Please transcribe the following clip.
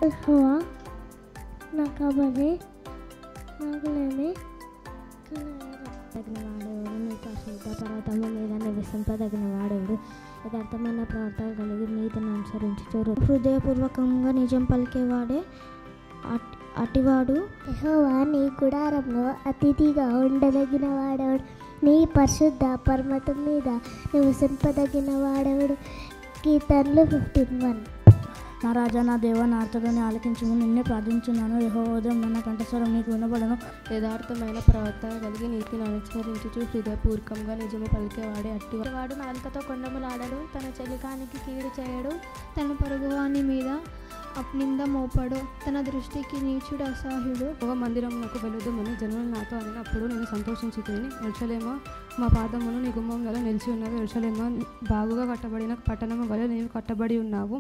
యెహోవా నా కబరి నాకులేమి తగిన వాడేవాడు, నీ పరిశుద్ధ పర్వతము మీద నివసింపదగిన వాడేవాడు. యథార్థమైన ప్రవర్తన కలిగి నీతిని అనుసరించుచు హృదయపూర్వకంగా నిజం పలికేవాడే అటివాడు. యెహోవా నీ గుడారంలో అతిథిగా ఉండదగిన వాడేవాడు, నీ పరిశుద్ధ పర్వతం మీద నివసింపదగిన వాడేవాడు. కీర్తనలు 15:1. నా రాజా, నా దేవా, నా అర్థాన్ని ఆలకించుము. నిన్నే ప్రార్థించున్నాను. యెహోవా ఉదయం నా కంఠస్వరం నీకు వినబడను. యథార్థమైన ప్రవర్తన కలిగి నీతిని అనుసరించుచు హృదయపూర్వకంగా నిజము పలికేవాడే అట్టివాడు. నాలుకతో కొండములాడడు, తన చెలికానికి కీడు చేయడు, తన పొరుగువాని మీద అప్నింద మోపడు, తన దృష్టికి నీచుడు అసహ్యుడు. ఒక మందిరమునకు వెలుదమని జనులు నాతో అనినప్పుడు నేను సంతోషించి తిని, యెరూషలేమా, మా పాదమును నీ గుమ్మం వల్ల నిలిచి ఉన్నవి. యెరూషలేమా, బాగుగా కట్టబడిన పట్టణము వలె నీవు కట్టబడి ఉన్నావు.